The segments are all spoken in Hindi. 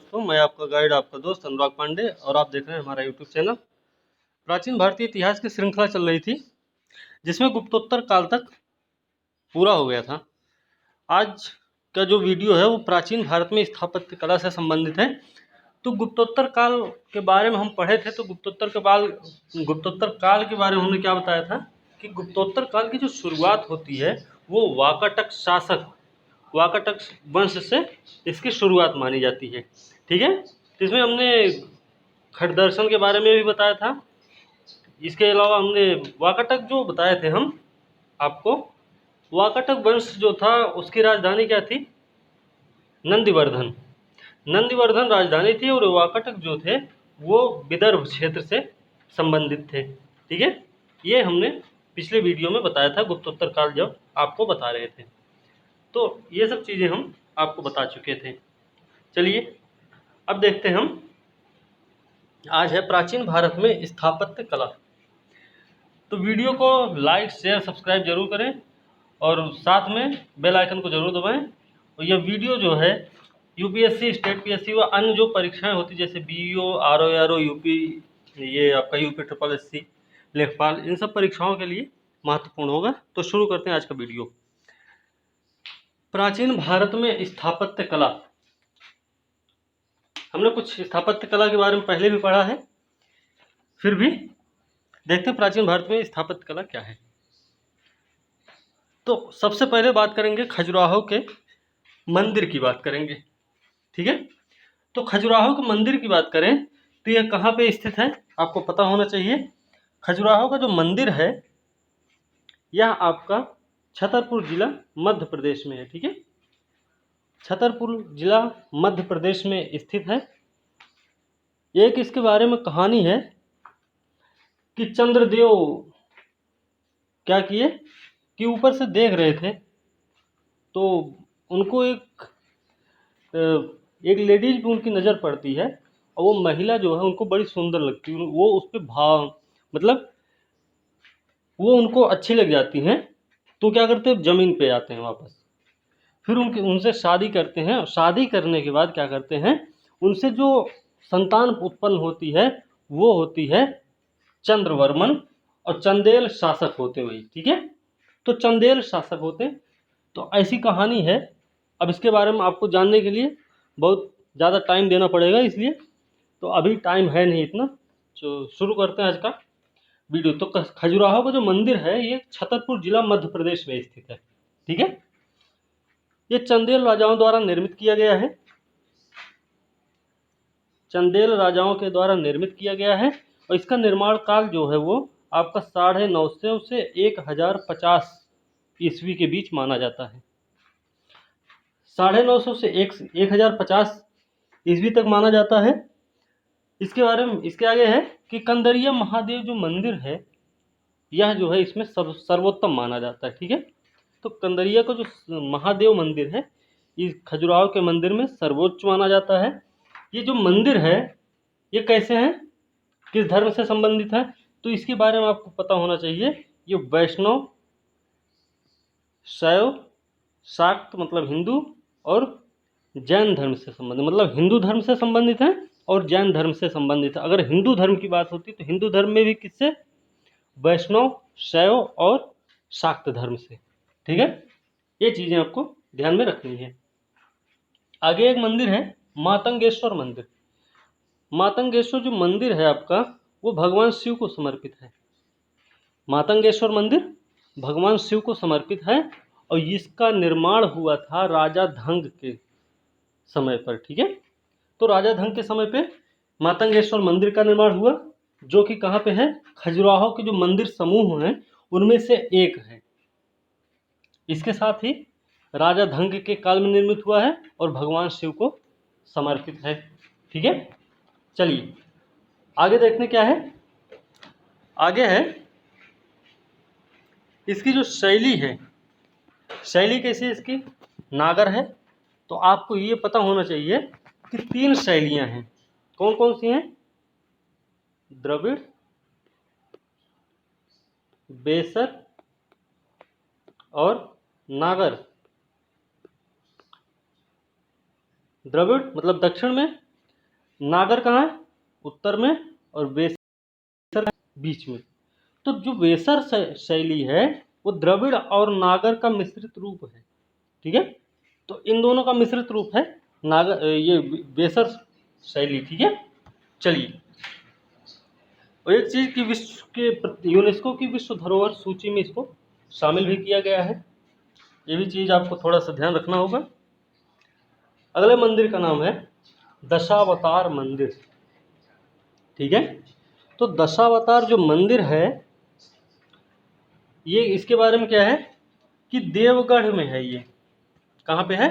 दोस्तों, मैं आपका गाइड, आपका दोस्त अनुराग पांडे, और आप देख रहे हैं हमारा यूट्यूब चैनल। प्राचीन भारतीय इतिहास की श्रृंखला चल रही थी, जिसमें गुप्तोत्तर काल तक पूरा हो गया था। आज का जो वीडियो है वो प्राचीन भारत में स्थापत्य कला से संबंधित है। तो गुप्तोत्तर काल के बारे में हम पढ़े थे। तो गुप्तोत्तर काल के बारे में हमने क्या बताया था कि गुप्तोत्तर काल की जो शुरुआत होती है वो वाकाटक शासक, वाकाटक वंश से इसकी शुरुआत मानी जाती है। ठीक है, तो इसमें हमने खट दर्शन के बारे में भी बताया था। इसके अलावा हमने वाकाटक जो बताए थे हम आपको, वाकाटक वंश जो था उसकी राजधानी क्या थी? नंदीवर्धन। नंदीवर्धन राजधानी थी, और वाकाटक जो थे वो विदर्भ क्षेत्र से संबंधित थे। ठीक है, ये हमने पिछले वीडियो में बताया था, गुप्तोत्तर काल जब आपको बता रहे थे। तो ये सब चीज़ें हम आपको बता चुके थे। चलिए अब देखते हैं हम, आज है प्राचीन भारत में स्थापत्य कला। तो वीडियो को लाइक, शेयर, सब्सक्राइब जरूर करें, और साथ में बेल आइकन को जरूर दबाएं। और यह वीडियो जो है यूपीएससी, स्टेट पीएससी व अन्य जो परीक्षाएं होती है जैसे बीईओ, आरओ, यूपी, ये आपका यूपी ट्रिपल एससी, लेखपाल, इन सब परीक्षाओं के लिए महत्वपूर्ण होगा। तो शुरू करते हैं आज का वीडियो। प्राचीन भारत में स्थापत्य कला। हमने कुछ स्थापत्य कला के बारे में पहले भी पढ़ा है, फिर भी देखते हैं प्राचीन भारत में स्थापत्य कला क्या है। तो सबसे पहले बात करेंगे खजुराहो के मंदिर की बात करेंगे। ठीक है, तो खजुराहो के मंदिर की बात करें तो यह कहाँ पे स्थित है, आपको पता होना चाहिए। खजुराहो का जो मंदिर है यह आपका छतरपुर जिला मध्य प्रदेश में है। ठीक है, छतरपुर जिला मध्य प्रदेश में स्थित है। एक इसके बारे में कहानी है कि चंद्रदेव क्या किए कि ऊपर से देख रहे थे, तो उनको एक लेडीज पे उनकी नज़र पड़ती है, और वो महिला जो है उनको बड़ी सुंदर लगती है। वो उस पर भाव, मतलब वो उनको अच्छी लग जाती हैं। तो क्या करते हैं, ज़मीन पे आते हैं वापस, फिर उनसे शादी करते हैं। और शादी करने के बाद क्या करते हैं, उनसे जो संतान उत्पन्न होती है वो होती है चंद्रवर्मन, और चंदेल शासक होते हुए। ठीक है, तो चंदेल शासक होते। तो ऐसी कहानी है। अब इसके बारे में आपको जानने के लिए बहुत ज़्यादा टाइम देना पड़ेगा, इसलिए तो अभी टाइम है नहीं इतना। तो शुरू करते हैं आज का वीडियो। तो खजुराहो का जो मंदिर है ये छतरपुर जिला मध्य प्रदेश में स्थित है। ठीक है, ये चंदेल राजाओं द्वारा निर्मित किया गया है। चंदेल राजाओं के द्वारा निर्मित किया गया है, और इसका निर्माण काल जो है वो आपका 950 से 1050 ईस्वी के बीच माना जाता है। 950 से 1050 ईस्वी तक माना जाता है। इसके बारे में, इसके आगे है कि कंदरिया महादेव जो मंदिर है यह जो है इसमें सर्वोत्तम माना जाता है। ठीक है, तो कंदरिया का जो महादेव मंदिर है इस खजुराहो के मंदिर में सर्वोच्च माना जाता है। ये जो मंदिर है ये कैसे है, किस धर्म से संबंधित है, तो इसके बारे में आपको पता होना चाहिए। ये वैष्णव, शैव, शाक्त मतलब हिंदू, और जैन धर्म से संबंधित, मतलब हिंदू धर्म से संबंधित है और जैन धर्म से संबंधित है। अगर हिंदू धर्म की बात होती तो हिंदू धर्म में भी किससे, वैष्णव, शैव और शाक्त धर्म से। ठीक है, ये चीज़ें आपको ध्यान में रखनी है। आगे एक मंदिर है मातंगेश्वर मंदिर। मातंगेश्वर जो मंदिर है आपका वो भगवान शिव को समर्पित है। मातंगेश्वर मंदिर भगवान शिव को समर्पित है, और इसका निर्माण हुआ था राजा धंग के समय पर। ठीक है, तो राजा धंग के समय पे मातंगेश्वर मंदिर का निर्माण हुआ, जो कि कहाँ पे है, खजुराहो के जो मंदिर समूह हैं उनमें से एक है। इसके साथ ही राजा धंग के काल में निर्मित हुआ है और भगवान शिव को समर्पित है। ठीक है, चलिए आगे देखने क्या है। आगे है इसकी जो शैली है, शैली कैसी है इसकी, नागर है। तो आपको ये पता होना चाहिए कि 3 शैलियां हैं। कौन कौन सी हैं, द्रविड़, बेसर और नागर। द्रविड़ मतलब दक्षिण में, नागर कहाँ है? उत्तर में, और वेसर बीच में। तो जो वेसर शैली है वो द्रविड़ और नागर का मिश्रित रूप है, ठीक है। तो इन दोनों का मिश्रित रूप है नागर, ये वेसर शैली, ठीक है। चलिए, और एक चीज की विश्व के यूनेस्को की विश्व धरोहर सूची में इसको शामिल भी किया गया है, ये भी चीज आपको थोड़ा सा ध्यान रखना होगा। अगले मंदिर का नाम है दशावतार मंदिर, ठीक है। तो दशावतार जो मंदिर है, ये इसके बारे में क्या है कि देवगढ़ में है। ये कहाँ पे है?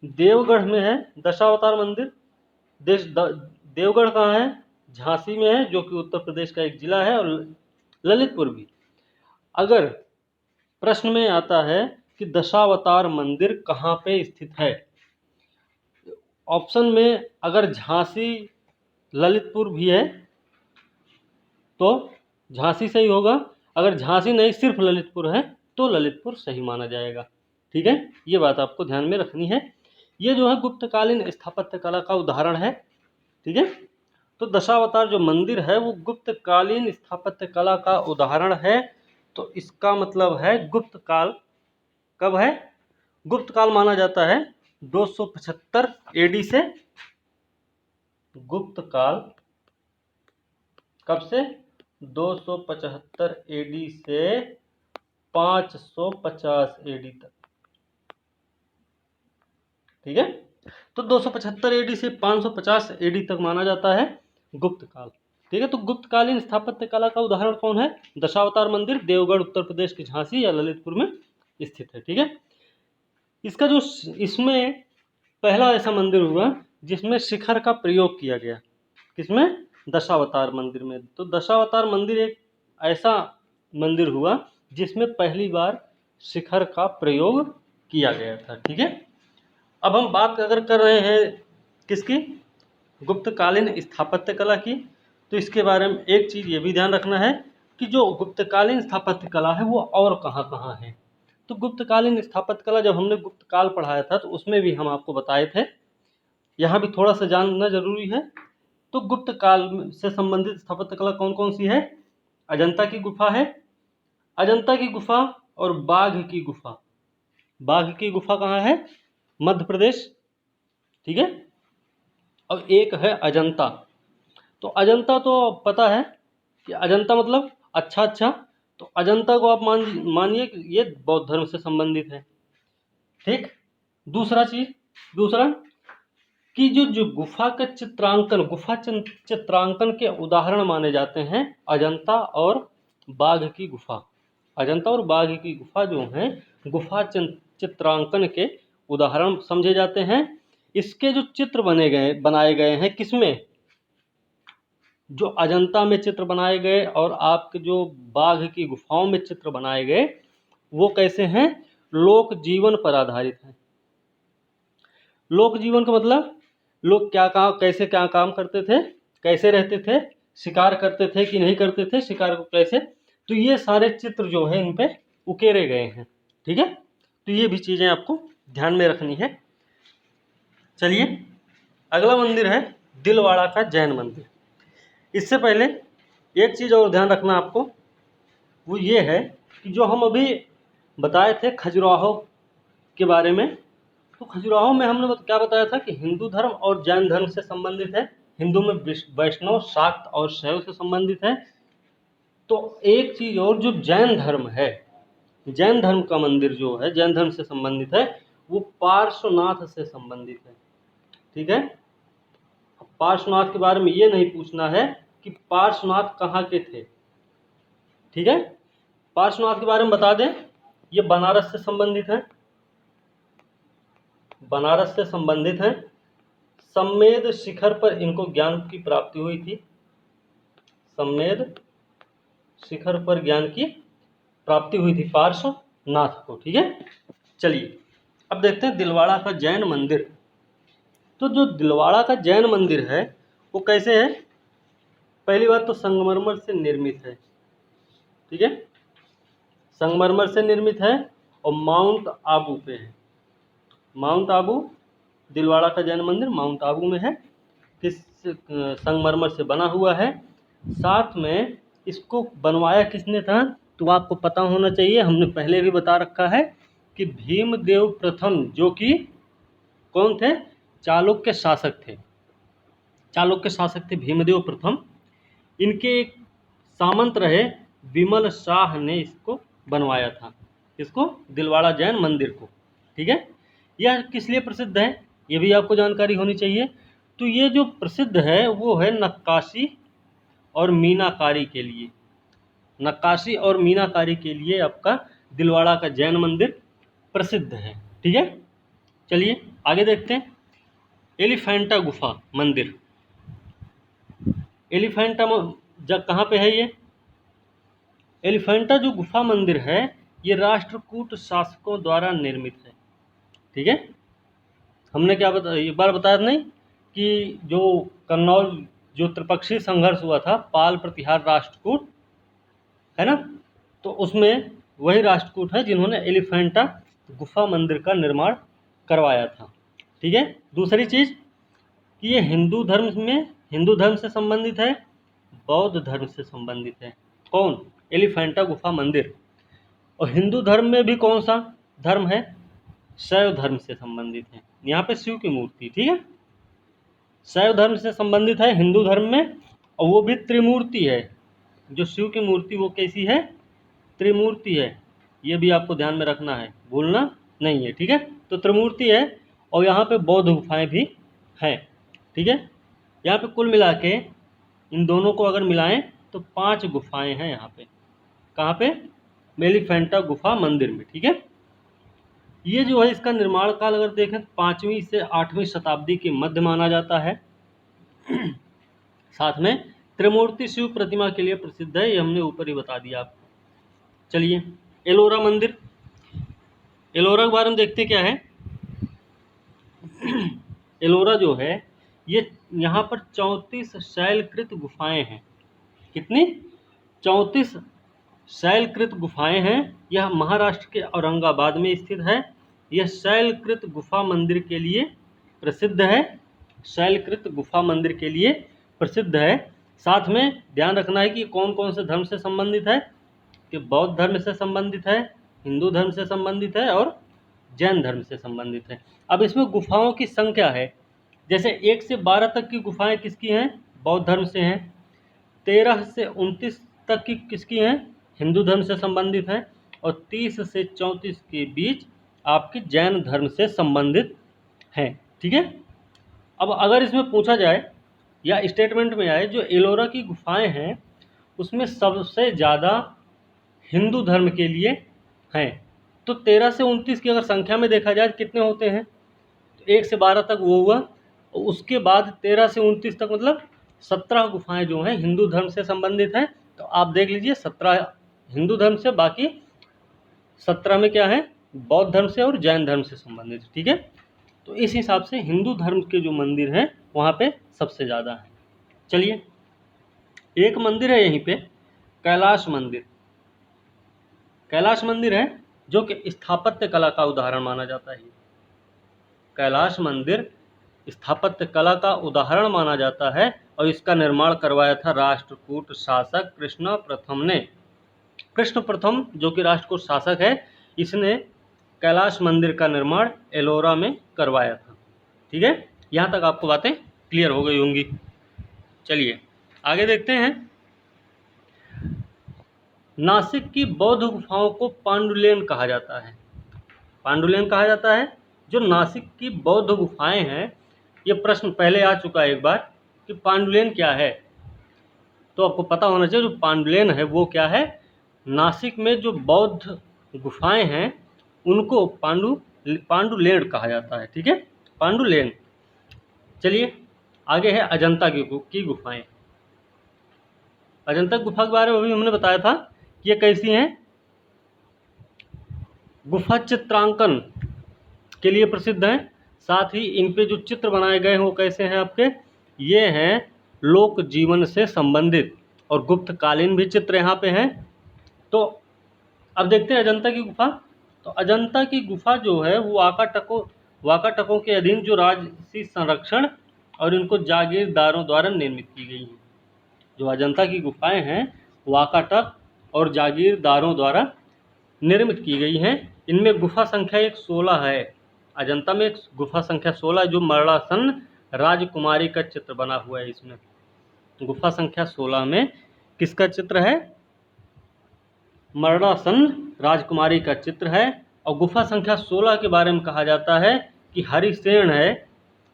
देवगढ़ में है दशावतार मंदिर। देवगढ़ कहाँ है? झांसी में है, जो कि उत्तर प्रदेश का एक जिला है, और ललितपुर भी। अगर प्रश्न में आता है कि दशावतार मंदिर कहाँ पे स्थित है, ऑप्शन में अगर झांसी ललितपुर भी है तो झांसी सही होगा, अगर झांसी नहीं सिर्फ ललितपुर है तो ललितपुर सही माना जाएगा, ठीक है। ये बात आपको ध्यान में रखनी है। ये जो है गुप्तकालीन स्थापत्य कला का उदाहरण है, ठीक है। तो दशावतार जो मंदिर है वो गुप्तकालीन स्थापत्य कला का उदाहरण है। तो इसका मतलब है गुप्त काल कब है? गुप्त काल माना जाता है 275 एडी से। गुप्त काल कब से? 275 एडी से 550 एडी तक, ठीक है। तो 275 एडी से 550 एडी तक माना जाता है गुप्त काल, ठीक है। तो गुप्तकालीन स्थापत्य कला का उदाहरण कौन है? दशावतार मंदिर, देवगढ़ उत्तर प्रदेश के झांसी या ललितपुर में स्थित है, ठीक है। इसका जो इसमें पहला ऐसा मंदिर हुआ जिसमें शिखर का प्रयोग किया गया, किसमें? दशावतार मंदिर में। तो दशावतार मंदिर एक ऐसा मंदिर हुआ जिसमें पहली बार शिखर का प्रयोग किया गया था, ठीक है। अब हम बात अगर कर रहे हैं किसकी? गुप्तकालीन स्थापत्य कला की, तो इसके बारे में एक चीज़ ये भी ध्यान रखना है कि जो गुप्तकालीन स्थापत्य कला है वो और कहाँ कहाँ है। तो गुप्तकालीन स्थापत्य कला जब हमने गुप्तकाल पढ़ाया था तो उसमें भी हम आपको बताए थे, यहाँ भी थोड़ा सा जानना जरूरी है। तो गुप्त काल से संबंधित स्थापत्य कला कौन कौन सी है? अजंता की गुफा है, अजंता की गुफा और बाघ की गुफा। बाघ की गुफा कहाँ है? मध्य प्रदेश, ठीक है। और एक है अजंता। तो अजंता तो पता है कि अजंता मतलब अच्छा अच्छा, तो अजंता को आप मानिए कि ये बौद्ध धर्म से संबंधित है, ठीक। दूसरा कि जो गुफा का चित्रांकन, चित्रांकन के उदाहरण माने जाते हैं अजंता और बाघ की गुफा। अजंता और बाघ की गुफा जो हैं गुफा चित्रांकन के उदाहरण समझे जाते हैं। इसके जो चित्र बनाए गए हैं किसमें? जो अजंता में चित्र बनाए गए और आपके जो बाघ की गुफाओं में चित्र बनाए गए वो कैसे हैं? लोक जीवन पर आधारित हैं। लोक जीवन का मतलब लोग क्या काम, कैसे क्या काम करते थे, कैसे रहते थे, शिकार करते थे कि नहीं करते थे, शिकार को कैसे, तो ये सारे चित्र जो है इन पे उकेरे गए हैं, ठीक है। तो ये भी चीज़ें आपको ध्यान में रखनी है। चलिए, अगला मंदिर है दिलवाड़ा का जैन मंदिर। इससे पहले एक चीज़ और ध्यान रखना आपको, वो ये है कि जो हम अभी बताए थे खजुराहो के बारे में, तो खजुराहो में हमने क्या बताया था कि हिंदू धर्म और जैन धर्म से संबंधित है। हिंदू में वैष्णव, शाक्त और शैव से संबंधित है। तो एक चीज और, जो जैन धर्म है, जैन धर्म का मंदिर जो है जैन धर्म से संबंधित है वो पार्श्वनाथ से संबंधित है, ठीक है। पार्श्वनाथ के बारे में ये नहीं पूछना है कि पार्श्वनाथ कहाँ के थे, ठीक है। पार्श्वनाथ के बारे में बता दें, ये बनारस से संबंधित है, बनारस से संबंधित है। सम्मेद शिखर पर इनको ज्ञान की प्राप्ति हुई थी, सम्मेद शिखर पर ज्ञान की प्राप्ति हुई थी पार्श्वनाथ को, ठीक है। चलिए, अब देखते हैं दिलवाड़ा का जैन मंदिर। तो जो दिलवाड़ा का जैन मंदिर है वो कैसे है? पहली बात तो संगमरमर से निर्मित है, ठीक है, संगमरमर से निर्मित है और माउंट आबू पे है। माउंट आबू, दिलवाड़ा का जैन मंदिर माउंट आबू में है। किस संगमरमर से बना हुआ है। साथ में इसको बनवाया किसने था तो आपको पता होना चाहिए, हमने पहले भी बता रखा है कि भीमदेव प्रथम, जो कि कौन थे, चालुक्य शासक थे। चालुक्य शासक थे भीमदेव प्रथम। इनके एक सामंत रहे विमल शाह ने इसको बनवाया था, इसको दिलवाड़ा जैन मंदिर को। ठीक है, यह किस लिए प्रसिद्ध है ये भी आपको जानकारी होनी चाहिए। तो ये जो प्रसिद्ध है वो है नक्काशी और मीनाकारी के लिए। नक्काशी और मीनाकारी के लिए आपका दिलवाड़ा का जैन मंदिर प्रसिद्ध है। ठीक है, चलिए आगे देखते हैं। एलिफेंटा गुफा मंदिर। एलिफेंटा जब कहाँ पे है ये? एलिफेंटा जो गुफा मंदिर है ये राष्ट्रकूट शासकों द्वारा निर्मित है। ठीक है, हमने क्या एक बार बताया नहीं कि जो कन्नौज जो त्रिपक्षीय संघर्ष हुआ था, पाल प्रतिहार राष्ट्रकूट, है ना, तो उसमें वही राष्ट्रकूट है जिन्होंने एलिफेंटा गुफा मंदिर का निर्माण करवाया था। ठीक है, दूसरी चीज़ कि ये हिंदू धर्म से संबंधित है, बौद्ध धर्म से संबंधित है। कौन? एलिफेंटा गुफा मंदिर। और हिंदू धर्म में भी कौन सा धर्म है? शैव धर्म से संबंधित है। यहाँ पे शिव की मूर्ति, ठीक है, शैव धर्म से संबंधित है हिंदू धर्म में, और वो भी त्रिमूर्ति है। जो शिव की मूर्ति वो कैसी है? त्रिमूर्ति है। ये भी आपको ध्यान में रखना है, भूलना नहीं है। ठीक है, तो त्रिमूर्ति है और यहाँ पे बौद्ध गुफाएं भी हैं। ठीक है, यहाँ पे कुल मिला के इन दोनों को अगर मिलाएं तो 5 गुफाएं हैं यहाँ पे। कहाँ पे? एलिफेंटा गुफा मंदिर में। ठीक है, ये जो है इसका निर्माण काल अगर देखें 5वीं से 8वीं शताब्दी के मध्य माना जाता है। साथ में त्रिमूर्ति शिव प्रतिमा के लिए प्रसिद्ध है, ये हमने ऊपर ही बता दिया आपको। चलिए एलोरा मंदिर। एलोरा के बारे में देखते क्या है। एलोरा जो है ये यहाँ पर 34 शैलकृत गुफाएं हैं। कितनी? 34 शैलकृत गुफाएं हैं। यह महाराष्ट्र के औरंगाबाद में स्थित है। यह शैलकृत गुफा मंदिर के लिए प्रसिद्ध है। शैलकृत गुफा मंदिर के लिए प्रसिद्ध है। साथ में ध्यान रखना है कि कौन कौन से धर्म से संबंधित है, कि बौद्ध धर्म से संबंधित है, हिंदू धर्म से संबंधित है और जैन धर्म से संबंधित है। अब इसमें गुफाओं की संख्या है, जैसे 1 से 12 तक की गुफाएं किसकी हैं? बौद्ध धर्म से हैं। 13 से 29 तक की किसकी हैं? हिंदू धर्म से संबंधित हैं। और 30 से 34 के बीच आपकी जैन धर्म से संबंधित हैं। ठीक है, अब अगर इसमें पूछा जाए या स्टेटमेंट में आए, जो एलोरा की गुफाएं हैं उसमें सबसे ज़्यादा हिंदू धर्म के लिए हैं। तो 13 से 29 की अगर संख्या में देखा जाए कितने होते हैं, तो 1 से 12 तक वो हुआ, और उसके बाद 13 से 29 तक मतलब 17 गुफाएं जो हैं हिंदू धर्म से संबंधित हैं। तो आप देख लीजिए 17 हिंदू धर्म से, बाकी 17 में क्या है? बौद्ध धर्म से और जैन धर्म से संबंधित। ठीक है, तो इस हिसाब से हिंदू धर्म के जो मंदिर हैं वहाँ पे सबसे ज़्यादा है। चलिए एक मंदिर है यहीं पे, कैलाश मंदिर। कैलाश मंदिर है जो कि स्थापत्य कला का उदाहरण माना जाता है। कैलाश मंदिर स्थापत्य कला का उदाहरण माना जाता है और इसका निर्माण करवाया था राष्ट्रकूट शासक कृष्ण प्रथम ने। कृष्ण प्रथम जो कि राष्ट्रकूट शासक है, इसने कैलाश मंदिर का निर्माण एलोरा में करवाया था। ठीक है, यहाँ तक आपको बातें क्लियर हो गई होंगी। चलिए आगे देखते हैं। नासिक की बौद्ध गुफाओं को पांडुलेन कहा जाता है। पांडुलेन कहा जाता है। जो नासिक की बौद्ध गुफाएं हैं, ये प्रश्न पहले आ चुका है एक बार कि पांडुलेन क्या है, तो आपको पता होना चाहिए जो पांडुलेन है वो क्या है। नासिक में जो बौद्ध गुफाएं हैं उनको पांडुलेन कहा जाता है। ठीक है, पांडुलेन। चलिए आगे है अजंता की गुफाएं। अजंता गुफा के बारे में अभी हमने बताया था कि ये कैसी हैं। गुफा चित्रांकन के लिए प्रसिद्ध हैं। साथ ही इन पे जो चित्र बनाए गए हैं वो कैसे हैं आपके? ये हैं लोक जीवन से संबंधित, और गुप्तकालीन भी चित्र यहाँ पे हैं। तो अब देखते हैं अजंता की गुफा। तो अजंता की गुफा जो है वो वाकाटकों के अधीन जो राजसी संरक्षण और इनको जागीरदारों द्वारा निर्मित की गई हैं। जो अजंता की गुफाएं हैं वाकाटक और जागीरदारों द्वारा निर्मित की गई हैं। इनमें गुफा संख्या एक 16 है। अजंता में एक गुफा संख्या 16 जो मरणासन राजकुमारी का चित्र बना हुआ है। इसमें गुफा संख्या 16 में किसका चित्र है? मरणासन राजकुमारी का चित्र है। और गुफा संख्या 16 के बारे में कहा जाता है कि हरिसेन है।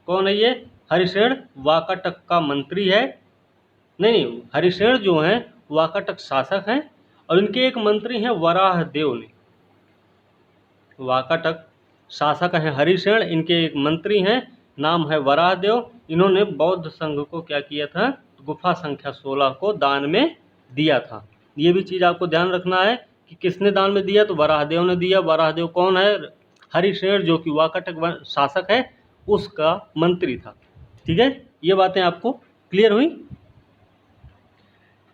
कौन है ये? हरिसेन वाकाटक का मंत्री है। नहीं, हरिसेन जो हैं वाकाटक शासक हैं और इनके एक मंत्री हैं वराहदेव ने। वाकाटक शासक हैं हरिसेन, इनके एक मंत्री हैं, नाम है वराहदेव। इन्होंने बौद्ध संघ को क्या किया था? गुफा संख्या 16 को दान में दिया था। ये भी चीज़ आपको ध्यान रखना है कि किसने दान में दिया, तो वराहदेव ने दिया। वराहदेव कौन है? हरिसेन जो कि वाकाटक शासक है उसका मंत्री था। ठीक है, ये बातें आपको क्लियर हुई।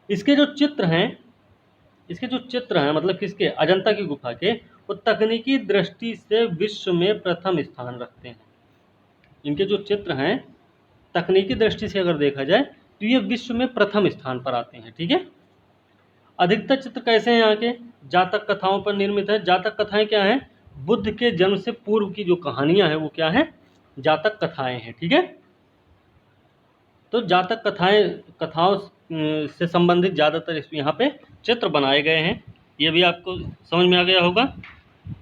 इसके जो चित्र हैं मतलब किसके? अजंता की गुफा के, वो तकनीकी दृष्टि से विश्व में प्रथम स्थान रखते हैं। इनके जो चित्र हैं तकनीकी दृष्टि से अगर देखा जाए तो ये विश्व में प्रथम स्थान पर आते हैं। ठीक है, अधिकतर चित्र कैसे हैं यहाँ के? जातक कथाओं पर निर्मित है। जातक कथाएं क्या हैं? बुद्ध के जन्म से पूर्व की जो कहानियां हैं वो क्या है? जातक कथाएं हैं। ठीक है, तो जातक कथाओं से संबंधित ज़्यादातर यहाँ पे चित्र बनाए गए हैं। ये भी आपको समझ में आ गया होगा।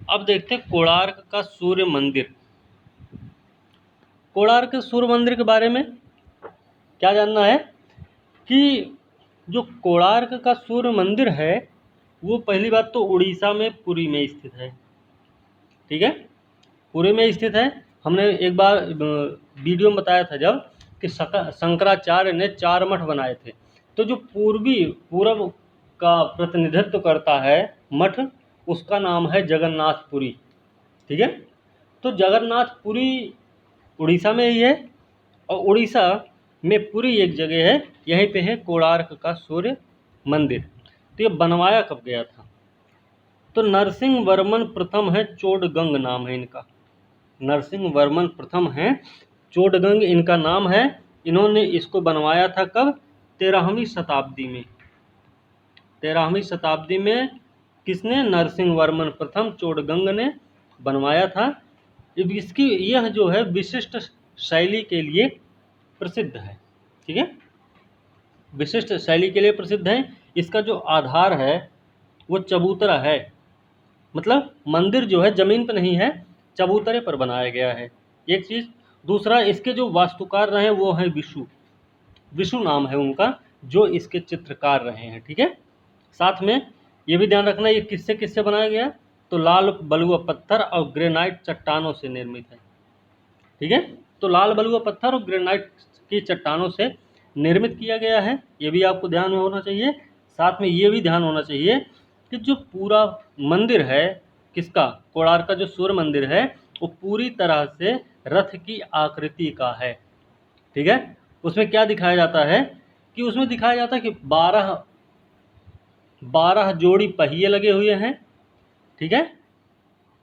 अब देखते हैं कोणार्क का सूर्य मंदिर। कोणार्क सूर्य मंदिर के बारे में क्या जानना है कि जो कोणार्क का सूर्य मंदिर है वो पहली बात तो उड़ीसा में पुरी में स्थित है। ठीक है, पुरी में स्थित है। हमने एक बार वीडियो में बताया था जब कि शंकराचार्य ने 4 मठ बनाए थे। तो जो पूर्व का प्रतिनिधित्व करता है मठ, उसका नाम है जगन्नाथपुरी। ठीक है, तो जगन्नाथपुरी उड़ीसा में ही है और उड़ीसा में पुरी एक जगह है, यहीं पे है कोणार्क का सूर्य मंदिर। तो ये बनवाया कब गया था? तो नरसिंह वर्मन प्रथम है, चोडगंग नाम है इनका। नरसिंह वर्मन प्रथम है, चोडगंग इनका नाम है। इन्होंने इसको बनवाया था कब? 13वीं शताब्दी में। 13वीं शताब्दी में किसने? नरसिंह वर्मन प्रथम चोडगंग ने बनवाया था। इसकी यह जो है विशिष्ट शैली के लिए प्रसिद्ध है। ठीक है, विशिष्ट शैली के लिए प्रसिद्ध है। इसका जो आधार है वो चबूतरा है, मतलब मंदिर जो है जमीन पर नहीं है, चबूतरे पर बनाया गया है। एक चीज़। दूसरा, इसके जो वास्तुकार रहे हैं वो है विशु नाम है उनका, जो इसके चित्रकार रहे हैं। ठीक है, साथ में ये भी ध्यान रखना ये किससे बनाया गया? तो लाल बलुआ पत्थर और ग्रेनाइट चट्टानों से निर्मित है। ठीक है, तो लाल बलुआ पत्थर और ग्रेनाइट की चट्टानों से निर्मित किया गया है। ये भी आपको ध्यान में होना चाहिए। साथ में ये भी ध्यान होना चाहिए कि जो पूरा मंदिर है किसका? कोणार्क का जो सूर्य मंदिर है वो पूरी तरह से रथ की आकृति का है। ठीक है, उसमें क्या दिखाया जाता है कि उसमें दिखाया जाता है कि 12 जोड़ी पहिए लगे हुए हैं। ठीक है,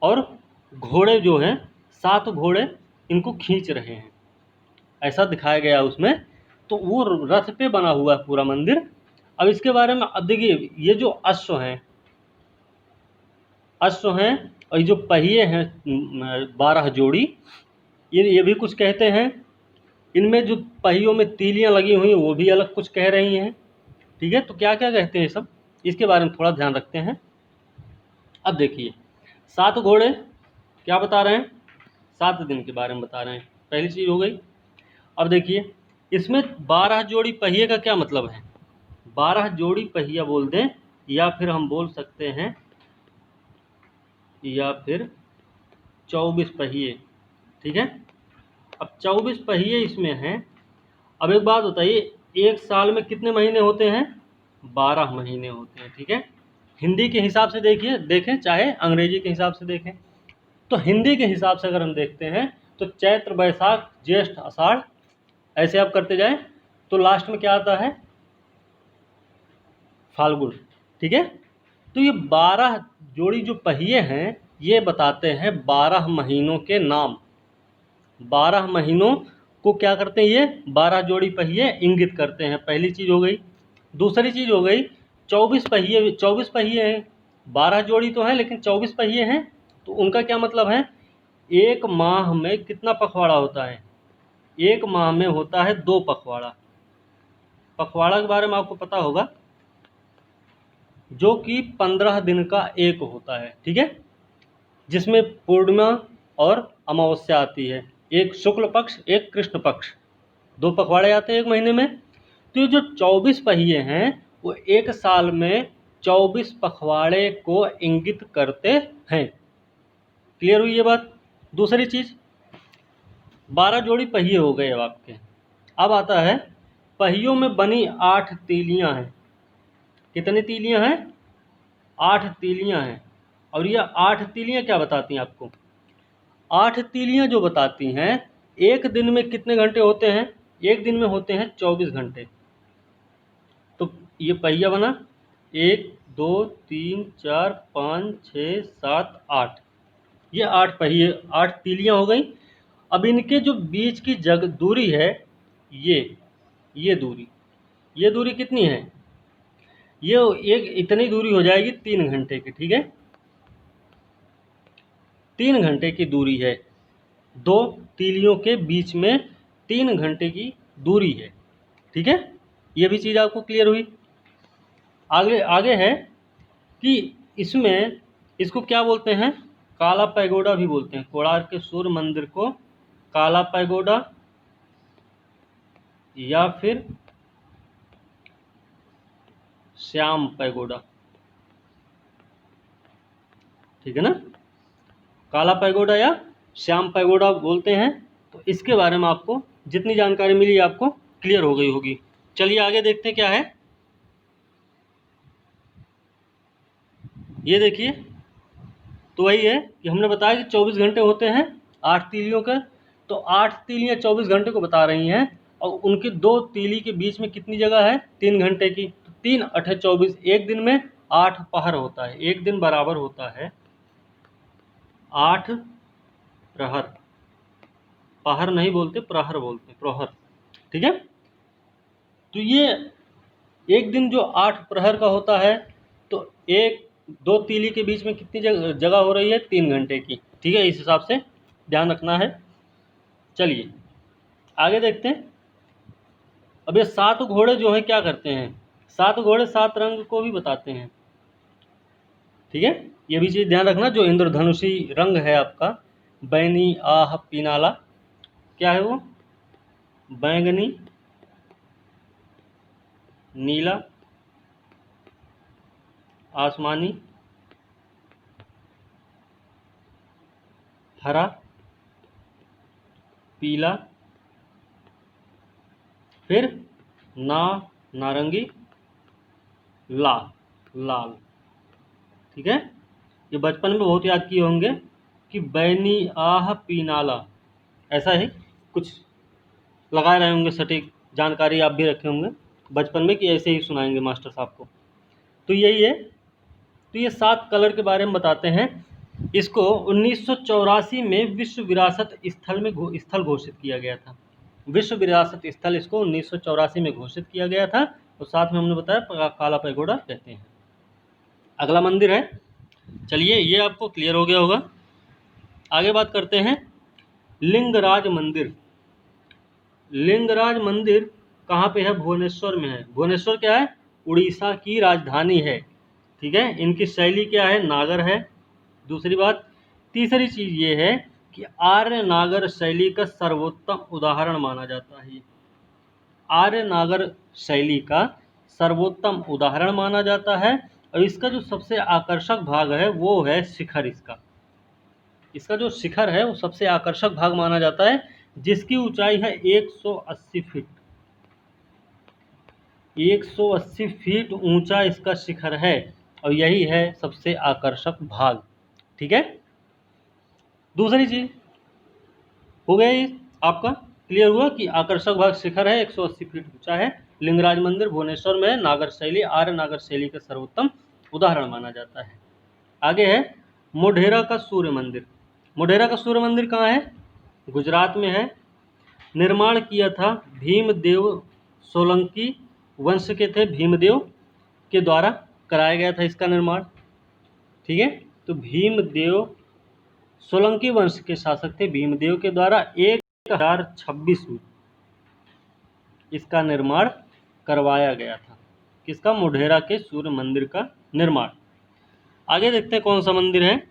और घोड़े जो हैं 7 घोड़े इनको खींच रहे हैं, ऐसा दिखाया गया उसमें। तो वो रथ पे बना हुआ है पूरा मंदिर। अब इसके बारे में अब देखिए, ये जो अश्व हैं और ये जो पहिए हैं 12 जोड़ी, ये भी कुछ कहते हैं। इनमें जो पहियों में तीलियां लगी हुई हैं वो भी अलग कुछ कह रही हैं। ठीक है, तो क्या क्या कहते हैं सब, इसके बारे में थोड़ा ध्यान रखते हैं। अब देखिए, 7 घोड़े क्या बता रहे हैं? 7 दिन के बारे में बता रहे हैं, पहली चीज़ हो गई। अब देखिए, इसमें 12 जोड़ी पहिए का क्या मतलब है? 12 जोड़ी पहिया बोल दें या फिर हम बोल सकते हैं या फिर 24 पहिए। ठीक है, अब 24 पहिए इसमें हैं। अब एक बात बताइए, एक साल में कितने महीने होते हैं? 12 महीने होते हैं। ठीक है, हिंदी के हिसाब से देखें चाहे अंग्रेजी के हिसाब से देखें। तो हिंदी के हिसाब से अगर हम देखते हैं तो चैत्र बैसाख ज्येष्ठ आषाढ़ ऐसे आप करते जाएं तो लास्ट में क्या आता है? फाल्गुन। ठीक है, तो ये 12 जोड़ी जो पहिए हैं ये बताते हैं 12 महीनों के नाम। 12 महीनों को क्या करते हैं, ये 12 जोड़ी पहिए इंगित करते हैं। पहली चीज़ हो गई। दूसरी चीज़ हो गई 24 पहिए हैं, 12 जोड़ी तो हैं लेकिन 24 पहिए हैं, तो उनका क्या मतलब है, एक माह में कितना पखवाड़ा होता है, एक माह में होता है 2 पखवाड़ा। पखवाड़ा के बारे में आपको पता होगा, जो कि 15 दिन का एक होता है, ठीक है, जिसमें पूर्णिमा और अमावस्या आती है, एक शुक्ल पक्ष एक कृष्ण पक्ष, 2 पखवाड़े आते हैं एक महीने में। तो ये जो 24 पहिए हैं वो एक साल में 24 पखवाड़े को इंगित करते हैं। क्लियर हुई ये बात। दूसरी चीज, 12 जोड़ी पहिए हो गए अब आपके। अब आता है पहियों में बनी 8 तीलियां हैं। कितनी तीलियां हैं, 8 तीलियां हैं। और ये 8 तीलियां क्या बताती हैं आपको, 8 तीलियां जो बताती हैं एक दिन में कितने घंटे होते हैं, एक दिन में होते हैं 24 घंटे। तो ये पहिया बना 1 2 3 4 5 6 7 8, ये 8 पहिए 8 तीलियां हो गई। अब इनके जो बीच की दूरी है, ये दूरी कितनी है, ये एक इतनी दूरी हो जाएगी 3 घंटे की, ठीक है, 3 घंटे की दूरी है, 2 तीलियों के बीच में 3 घंटे की दूरी है, ठीक है। ये भी चीज़ आपको क्लियर हुई। आगे आगे है कि इसमें इसको क्या बोलते हैं, काला पैगोडा भी बोलते हैं। कोणार्क के सूर्य मंदिर को काला पैगोडा या फिर श्याम पैगोडा, ठीक है ना, काला पैगोडा या श्याम पैगोडा बोलते हैं। तो इसके बारे में आपको जितनी जानकारी मिली आपको क्लियर हो गई होगी। चलिए आगे देखते हैं क्या है। ये देखिए, तो वही है कि हमने बताया कि 24 घंटे होते हैं 8 तीलियों के, तो 8 तीलियां 24 घंटे को बता रही हैं, और उनकी 2 तीली के बीच में कितनी जगह है, 3 घंटे की। तो 3 8 24, एक दिन में 8 पहर होता है, एक दिन बराबर होता है 8 प्रहर। पहर नहीं बोलते, प्रहर बोलते, प्रहर, ठीक है। तो ये एक दिन जो 8 प्रहर का होता है, तो एक 2 तीली के बीच में कितनी जगह हो रही है, 3 घंटे की, ठीक है, इस हिसाब से ध्यान रखना है। चलिए आगे देखते हैं। अब ये 7 घोड़े जो हैं क्या करते हैं, 7 घोड़े 7 रंग को भी बताते हैं, ठीक है। ये भी चीज़ ध्यान रखना। जो इंद्रधनुषी रंग है आपका, बैनी आह पीनाला, क्या है वो, बैंगनी, नीला, आसमानी, हरा, पीला, फिर नारंगी, लाल, ठीक है। ये बचपन में बहुत याद किए होंगे कि बैनी आह पीनाला, ऐसा ही कुछ लगाए रहे होंगे, सटीक जानकारी आप भी रखे होंगे बचपन में कि ऐसे ही सुनाएंगे मास्टर साहब को। तो यही है। तो ये 7 कलर के बारे में बताते हैं। इसको 1984 में विश्व विरासत स्थल में स्थल घोषित किया गया था। विश्व विरासत स्थल इसको 1984 में घोषित किया गया था। और साथ में हमने बताया काला पैगोडा कहते हैं। अगला मंदिर है, चलिए ये आपको क्लियर हो गया होगा। आगे बात करते हैं लिंगराज मंदिर। लिंगराज मंदिर कहाँ पे है, भुवनेश्वर में है। भुवनेश्वर क्या है, उड़ीसा की राजधानी है, ठीक है। इनकी शैली क्या है, नागर है। दूसरी बात, तीसरी चीज़ ये है कि आर्य नागर शैली का सर्वोत्तम उदाहरण माना जाता है। आर्य नागर शैली का सर्वोत्तम उदाहरण माना जाता है। और इसका जो सबसे आकर्षक भाग है वो है शिखर। इसका जो शिखर है वो सबसे आकर्षक भाग माना जाता है, जिसकी ऊंचाई है 180 फीट। 180 फीट ऊंचा इसका शिखर है, और यही है सबसे आकर्षक भाग, ठीक है। दूसरी चीज हो गया, ये आपका क्लियर हुआ कि आकर्षक भाग शिखर है, 180 फीट ऊंचा है। लिंगराज मंदिर भुवनेश्वर में नागर शैली, आर्य नागर शैली का सर्वोत्तम उदाहरण माना जाता है। आगे है मोढेरा का सूर्य मंदिर। मोढेरा का सूर्य मंदिर कहाँ है, गुजरात में है। निर्माण किया था भीमदेव सोलंकी वंश के थे, भीमदेव के द्वारा कराया गया था इसका निर्माण। ठीक है, तो भीमदेव सोलंकी वंश के शासक थे, भीमदेव के द्वारा 1026 में इसका निर्माण करवाया गया था। किसका? मोढेरा के सूर्य मंदिर का निर्माण। आगे देखते हैं कौन सा मंदिर है।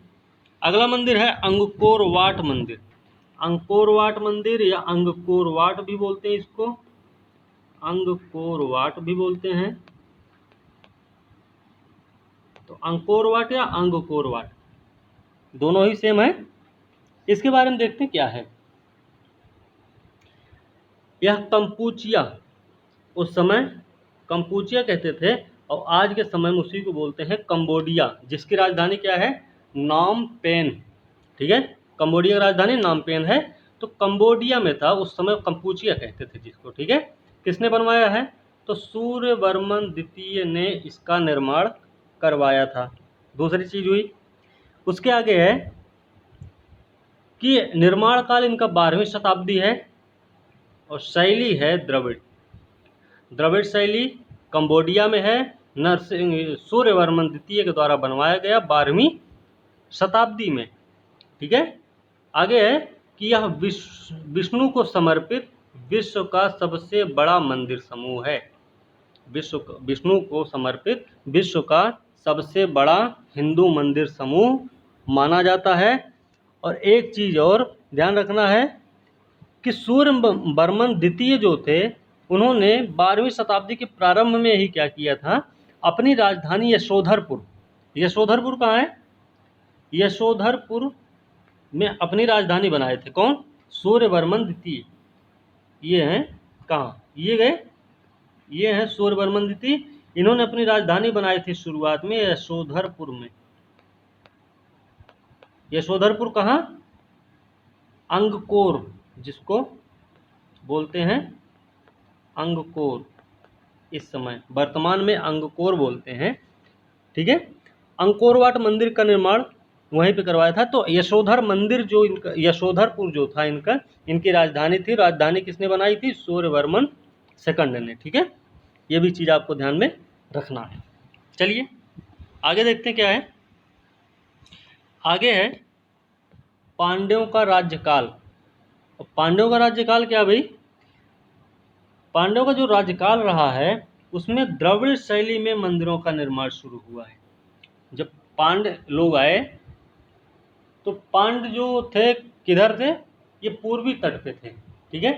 अगला मंदिर है अंगकोर वाट मंदिर। अंगकोर वाट मंदिर या अंगकोर वाट भी बोलते हैं इसको, अंगकोर वाट भी बोलते हैं। तो अंगकोर वाट या अंगकोर वाट दोनों ही सेम है। इसके बारे में देखते हैं क्या है। यह कंपूचिया, उस समय कंपूचिया कहते थे और आज के समय में उसी को बोलते हैं कंबोडिया, जिसकी राजधानी क्या है? नाम पेन। ठीक है, कंबोडिया की राजधानी नाम पेन है। तो कंबोडिया में था उस समय, कंपूचिया कहते थे जिसको। ठीक है, किसने बनवाया है? तो सूर्यवर्मन द्वितीय ने इसका निर्माण करवाया था। दूसरी चीज हुई। उसके आगे है कि निर्माण काल इनका 12वीं शताब्दी है और शैली है द्रविड़। द्रविड़ शैली कंबोडिया में है, नरसिंह सूर्यवर्मन द्वितीय के द्वारा बनवाया गया 12वीं शताब्दी में। ठीक है, आगे है कि यह विष्णु को समर्पित विश्व का सबसे बड़ा मंदिर समूह है। विष्णु को समर्पित विश्व का सबसे बड़ा हिंदू मंदिर समूह माना जाता है। और एक चीज और ध्यान रखना है कि सूर्यवर्मन द्वितीय जो थे, उन्होंने 12वीं शताब्दी के प्रारंभ में ही क्या किया था? अपनी राजधानी यशोधरपुर, यशोधरपुर कहाँ है? यशोधरपुर में अपनी राजधानी बनाए थे। कौन? सूर्यवर्मन द्वितीय। ये हैं कहाँ? ये गए, ये हैं सूर्यवर्मन द्वितीय। इन्होंने अपनी राजधानी बनाई थी शुरुआत में यशोधरपुर में। यशोधरपुर कहाँ? अंगकोर, जिसको बोलते हैं अंगकोर, इस समय वर्तमान में अंगकोर बोलते हैं। ठीक है, अंगकोर वाट मंदिर का निर्माण वहीं पे करवाया था। तो यशोधर मंदिर जो इनका, यशोधरपुर जो था इनका, इनकी राजधानी थी। राजधानी किसने बनाई थी? सूर्यवर्मन सेकंड ने। ठीक है, ये भी चीज़ आपको ध्यान में रखना है। चलिए आगे देखते हैं क्या है। आगे है पांड्यों का राज्यकाल। पांड्यों का राज्यकाल क्या भाई? पांड्यों का जो राज्यकाल रहा है उसमें द्रविड़ शैली में मंदिरों का निर्माण शुरू हुआ है। जब पांड्य लोग आए तो पांड्य जो थे किधर थे? ये पूर्वी तट पे थे। ठीक है,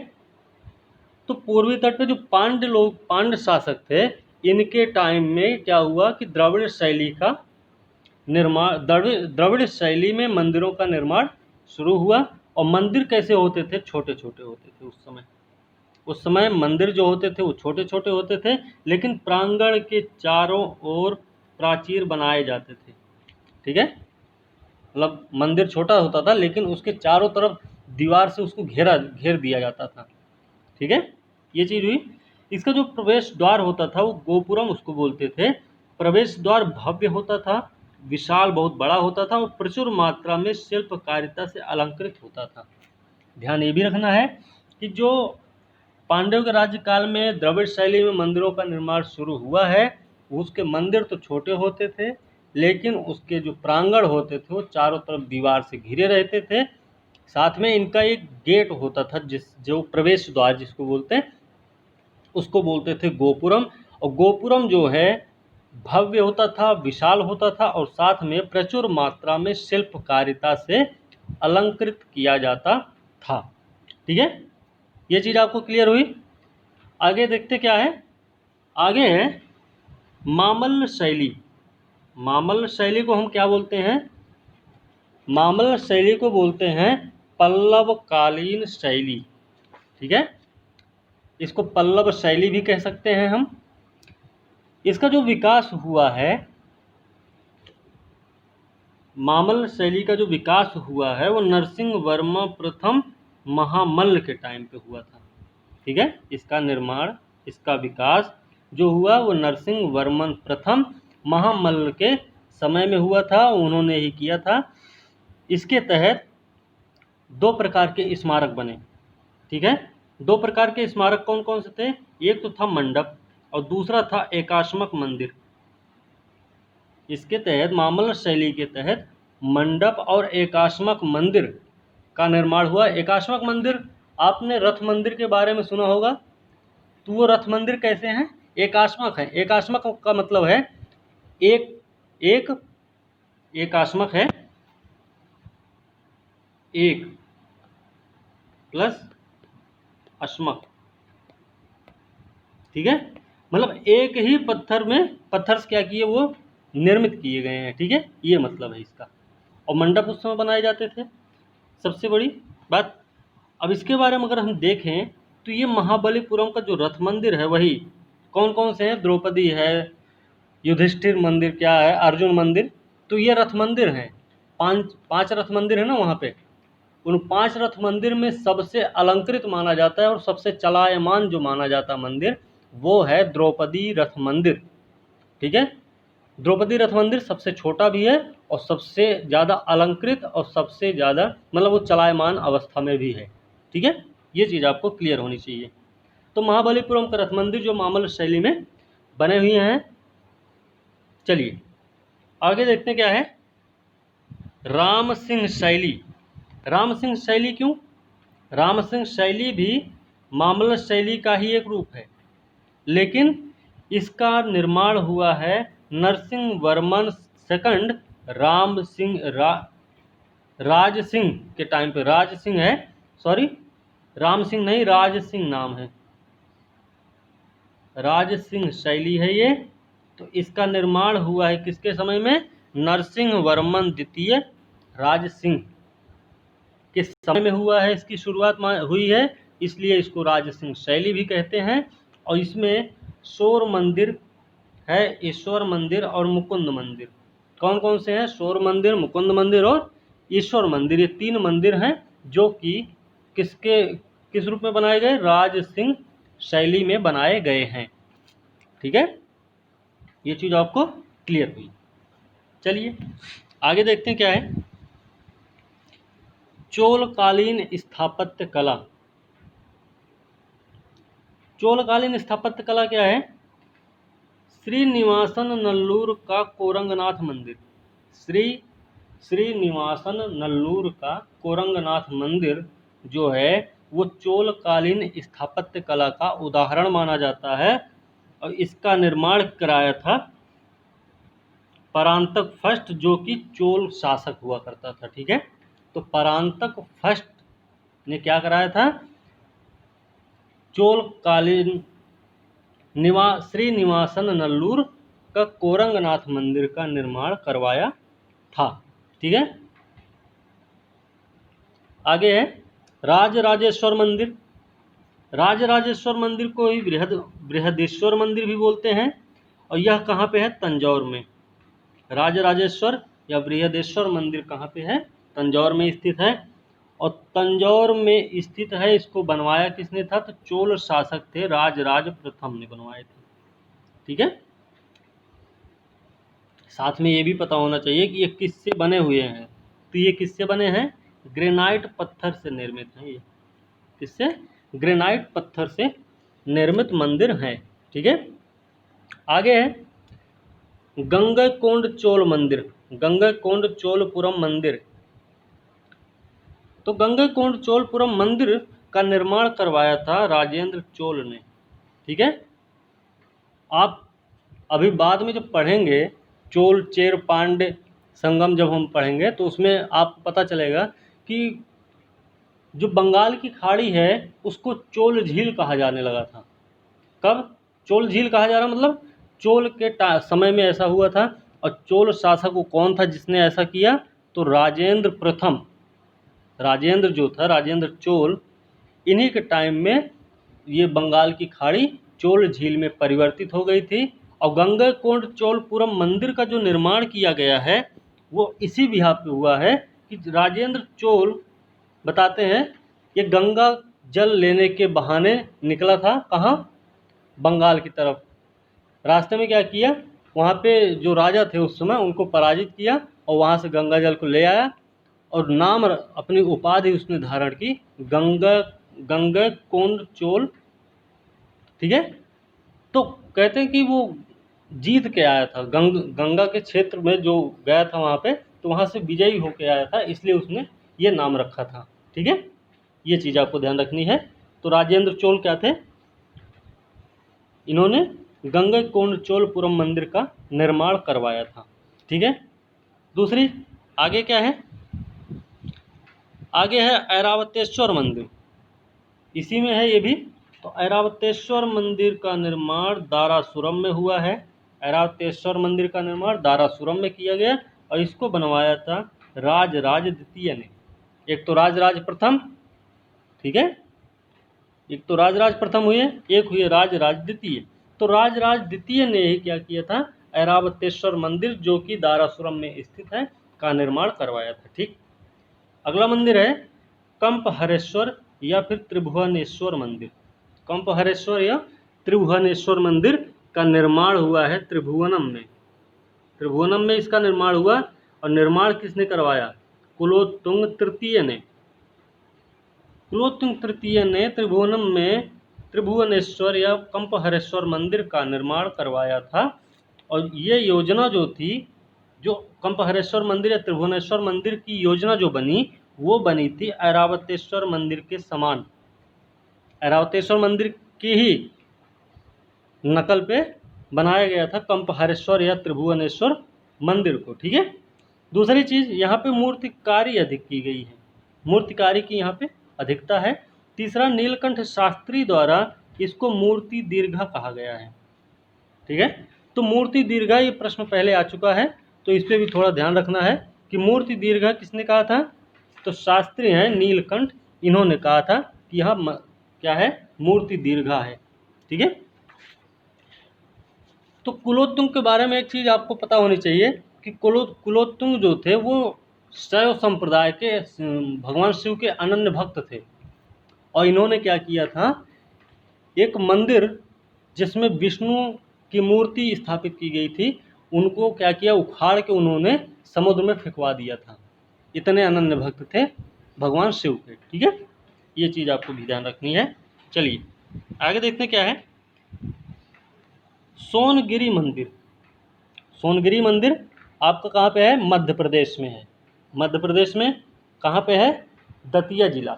तो पूर्वी तट पे जो पांड्य लोग, पांड्य शासक थे, इनके टाइम में क्या हुआ कि द्रविड़ शैली का निर्माण, द्रविड़ शैली में मंदिरों का निर्माण शुरू हुआ। और मंदिर कैसे होते थे? छोटे छोटे होते थे उस समय। उस समय मंदिर जो होते थे वो छोटे छोटे होते थे, लेकिन प्रांगण के चारों ओर प्राचीर बनाए जाते थे। ठीक है, मतलब मंदिर छोटा होता था लेकिन उसके चारों तरफ दीवार से उसको घेर दिया जाता था। ठीक है, ये चीज़ हुई। इसका जो प्रवेश द्वार होता था वो गोपुरम उसको बोलते थे। प्रवेश द्वार भव्य होता था, विशाल, बहुत बड़ा होता था और प्रचुर मात्रा में शिल्पकारिता से अलंकृत होता था। ध्यान ये भी रखना है कि जो पांड्यों के राज्यकाल में द्रविड़ शैली में मंदिरों का निर्माण शुरू हुआ है, उसके मंदिर तो छोटे होते थे लेकिन उसके जो प्रांगण होते थे वो चारों तरफ दीवार से घिरे रहते थे। साथ में इनका एक गेट होता था, जो प्रवेश द्वार जिसको बोलते हैं, उसको बोलते थे गोपुरम। और गोपुरम जो है भव्य होता था, विशाल होता था और साथ में प्रचुर मात्रा में शिल्पकारिता से अलंकृत किया जाता था। ठीक है, ये चीज़ आपको क्लियर हुई। आगे देखते क्या है। आगे है मामल्ल शैली। मामल्ल शैली को हम क्या बोलते हैं? मामल्ल शैली को बोलते हैं पल्लवकालीन शैली। ठीक है, इसको पल्लव शैली भी कह सकते हैं हम। इसका जो विकास हुआ है, मामल्ल शैली का जो विकास हुआ है वो नरसिंह वर्मा प्रथम महामल्ल के टाइम पे हुआ था। ठीक है, इसका निर्माण, इसका विकास जो हुआ वो नरसिंह वर्मन प्रथम महामल्ल के समय में हुआ था, उन्होंने ही किया था। इसके तहत 2 प्रकार के स्मारक बने। ठीक है, दो प्रकार के स्मारक कौन कौन से थे? एक तो था मंडप और दूसरा था एकाश्मक मंदिर। इसके तहत मामल्ल शैली के तहत मंडप और एकाश्मक मंदिर का निर्माण हुआ। एकाश्मक मंदिर आपने रथ मंदिर के बारे में सुना होगा, तो वो रथ मंदिर कैसे हैं? एकाश्मक है। एकाश्मक का मतलब है एक एक एकाश्मक है एक प्लस अश्मक, ठीक है, मतलब एक ही पत्थर से क्या किए, वो निर्मित किए गए हैं, ठीक है, ये मतलब है इसका। और मंडप उस समय बनाए जाते थे, सबसे बड़ी बात। अब इसके बारे में अगर हम देखें तो ये महाबलीपुरम का जो रथ मंदिर है वही कौन कौन से हैं? द्रौपदी है, युधिष्ठिर मंदिर, क्या है, अर्जुन मंदिर, तो ये रथ मंदिर हैं। पांच रथ मंदिर है ना वहाँ पे। उन 5 रथ मंदिर में सबसे अलंकृत माना जाता है और सबसे चलायमान जो माना जाता है मंदिर, वो है द्रौपदी रथ मंदिर, ठीक है। द्रौपदी रथ मंदिर सबसे छोटा भी है और सबसे ज़्यादा अलंकृत और सबसे ज़्यादा मतलब वो चलायमान अवस्था में भी है, ठीक है। ये चीज़ आपको क्लियर होनी चाहिए। तो महाबलीपुरम का रथ मंदिर जो मामल्ल शैली में बने हुए हैं। चलिए आगे देखते हैं क्या है। राम सिंह शैली। राम सिंह शैली क्यों? राम सिंह शैली भी मामल्ल शैली का ही एक रूप है, लेकिन इसका निर्माण हुआ है नरसिंह वर्मन सेकंड राम सिंह राज सिंह के टाइम पे। राज सिंह है, सॉरी, राम सिंह नहीं, राज सिंह नाम है, राज सिंह शैली है ये। तो इसका निर्माण हुआ है किसके समय में? नरसिंह वर्मन द्वितीय राज सिंह के समय में हुआ है। इसकी शुरुआत हुई है, इसलिए इसको राज सिंह शैली भी कहते हैं। और इसमें शोर मंदिर है, ईश्वर मंदिर और मुकुंद मंदिर। कौन कौन से हैं? शोर मंदिर, मुकुंद मंदिर और ईश्वर मंदिर। ये 3 मंदिर हैं जो कि किस रूप में बनाए गए? राज सिंह शैली में बनाए गए हैं, ठीक है। ये चीज़ आपको क्लियर हुई। चलिए आगे देखते हैं क्या है। चोलकालीन स्थापत्य कला। चोलकालीन स्थापत्य कला क्या है? श्रीनिवासन नल्लूर का कोरंगनाथ मंदिर। श्रीनिवासन नल्लूर का कोरंगनाथ मंदिर जो है वो चोलकालीन स्थापत्य कला का उदाहरण माना जाता है। और इसका निर्माण कराया था परांतक फर्स्ट, जो कि चोल शासक हुआ करता था, ठीक है। तो परांतक फर्स्ट ने क्या कराया था? चोलकालीन श्रीनिवासन नल्लूर का कोरंगनाथ मंदिर का निर्माण करवाया था, ठीक है। आगे है राजराजेश्वर मंदिर। राजराजेश्वर मंदिर को ही बृहदेश्वर मंदिर भी बोलते हैं। और यह कहाँ पे है? तंजौर में। राजराजेश्वर या बृहदेश्वर मंदिर कहाँ पे है? तंजौर में स्थित है। और तंजौर में स्थित है, इसको बनवाया किसने था? तो चोल शासक थे, राजराज प्रथम ने बनवाए थे, ठीक है। साथ में ये भी पता होना चाहिए कि ये किससे बने हुए हैं। तो ये किससे बने हैं? ग्रेनाइट पत्थर से निर्मित हैं। ये किससे? ग्रेनाइट पत्थर से निर्मित मंदिर हैं, ठीक है। आगे है गंगैकोंड चोल मंदिर। गंगैकोंड चोलपुरम मंदिर। तो गंगैकोंड चोलपुरम मंदिर का निर्माण करवाया था राजेंद्र चोल ने, ठीक है। आप अभी बाद में जब पढ़ेंगे चोल चेर पांड्य संगम, जब हम पढ़ेंगे तो उसमें आपको पता चलेगा कि जो बंगाल की खाड़ी है उसको चोल झील कहा जाने लगा था। कब चोल झील कहा जा रहा? मतलब चोल के समय में ऐसा हुआ था। और चोल शासक वो कौन था जिसने ऐसा किया? तो राजेंद्र प्रथम। राजेंद्र जो था, राजेंद्र चोल, इन्हीं के टाइम में ये बंगाल की खाड़ी चोल झील में परिवर्तित हो गई थी। और गंगैकोंड चोलपुरम मंदिर का जो निर्माण किया गया है वो इसी बिहार पे हुआ है कि राजेंद्र चोल बताते हैं ये गंगा जल लेने के बहाने निकला था। कहाँ? बंगाल की तरफ। रास्ते में क्या किया? वहाँ पे जो राजा थे उस समय उनको पराजित किया और वहाँ से गंगा जल को ले आया। और नाम अपनी उपाधि उसने धारण की गंगैकोंड चोल, ठीक है। तो कहते हैं कि वो जीत के आया था, गंगा के क्षेत्र में जो गया था वहाँ पे, तो वहाँ से विजयी होके आया था, इसलिए उसने ये नाम रखा था, ठीक है। ये चीज़ आपको ध्यान रखनी है। तो राजेंद्र चोल क्या थे, इन्होंने गंगैकोंड चोलपुरम मंदिर का निर्माण करवाया था, ठीक है। दूसरी आगे क्या है, आगे है ऐरावतेश्वर मंदिर, इसी में है ये भी। तो ऐरावतेश्वर मंदिर का निर्माण दारासुरम में हुआ है। ऐरावतेश्वर मंदिर का निर्माण दारासुरम में किया गया और इसको बनवाया था राजराज द्वितीय ने। एक तो राजराज प्रथम, ठीक है, एक तो राजराज प्रथम हुए, एक हुए राजराज द्वितीय। तो राजराज द्वितीय ने ही क्या किया था, ऐरावतेश्वर मंदिर जो कि दारासुरम में स्थित है का निर्माण करवाया था, ठीक। अगला मंदिर है कंपहरेश्वर या फिर त्रिभुवनेश्वर मंदिर। कंपहरेश्वर या त्रिभुवनेश्वर मंदिर का निर्माण हुआ है त्रिभुवनम में। त्रिभुवनम में इसका निर्माण हुआ, और निर्माण किसने करवाया, कुलोत्तुंग तृतीय ने। कुलोत्तुंग तृतीय ने त्रिभुवनम में त्रिभुवनेश्वर या कंपहरेश्वर मंदिर का निर्माण करवाया था। और ये योजना जो थी, जो कंपहरेश्वर मंदिर या त्रिभुवनेश्वर मंदिर की योजना जो बनी, वो बनी थी ऐरावतेश्वर मंदिर के समान। ऐरावतेश्वर मंदिर की ही नकल पे बनाया गया था कंपहरेश्वर या त्रिभुवनेश्वर मंदिर को, ठीक है। दूसरी चीज़, यहाँ पे मूर्तिकारी अधिक की गई है, मूर्तिकारी की यहाँ पे अधिकता है। तीसरा, नीलकंठ शास्त्री द्वारा इसको मूर्ति दीर्घा कहा गया है, ठीक है। तो मूर्ति दीर्घा ये प्रश्न पहले आ चुका है, तो इस पर भी थोड़ा ध्यान रखना है कि मूर्ति दीर्घा किसने कहा था, तो शास्त्री हैं नीलकंठ, इन्होंने कहा था कि यह क्या है, मूर्ति दीर्घा है, ठीक है। तो कुलोत्तुंग के बारे में एक चीज़ आपको पता होनी चाहिए कि कुलोत्तुंग जो थे वो शैव संप्रदाय के भगवान शिव के अनन्य भक्त थे। और इन्होंने क्या किया था, एक मंदिर जिसमें विष्णु की मूर्ति स्थापित की गई थी, उनको क्या किया, उखाड़ के उन्होंने समुद्र में फेंकवा दिया था। इतने अनन्य भक्त थे भगवान शिव के, ठीक है। ये चीज़ आपको भी ध्यान रखनी है। चलिए आगे देखते हैं क्या है। सोनगिरी मंदिर, सोनगिरी मंदिर आपका कहाँ पे है, मध्य प्रदेश में है। मध्य प्रदेश में कहाँ पे है, दतिया जिला,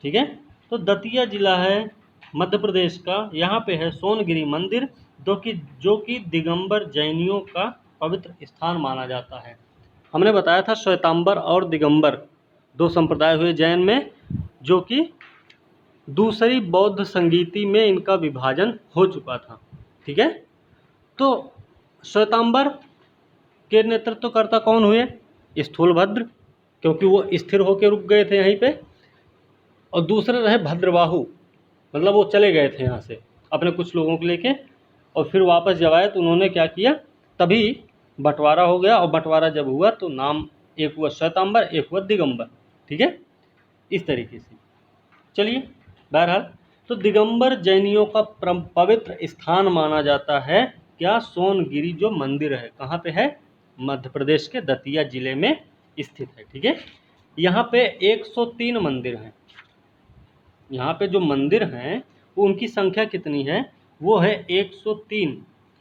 ठीक है। तो दतिया जिला है मध्य प्रदेश का, यहाँ पे है सोनगिरी मंदिर, जो कि दिगंबर जैनियों का पवित्र स्थान माना जाता है। हमने बताया था श्वेतांबर और दिगंबर दो संप्रदाय हुए जैन में, जो कि दूसरी बौद्ध संगीति में इनका विभाजन हो चुका था, ठीक है। तो श्वेतांबर के नेतृत्वकर्ता कौन हुए, स्थूलभद्र, क्योंकि वो स्थिर होकर रुक गए थे यहीं पे। और दूसरे रहे भद्रबाहु, मतलब वो चले गए थे यहाँ से अपने कुछ लोगों को लेके, और फिर वापस जब आए तो उन्होंने क्या किया, तभी बंटवारा हो गया, और बंटवारा जब हुआ तो नाम एक हुआ श्वेतांबर, एक हुआ दिगंबर, ठीक है, इस तरीके से। चलिए बहरहाल, तो दिगंबर जैनियों का पवित्र स्थान माना जाता है क्या, सोनगिरी जो मंदिर है, कहाँ पे है, मध्य प्रदेश के दतिया जिले में स्थित है, ठीक है। यहाँ पे 103 मंदिर हैं। यहाँ पे जो मंदिर हैं वो उनकी संख्या कितनी है, वो है 103।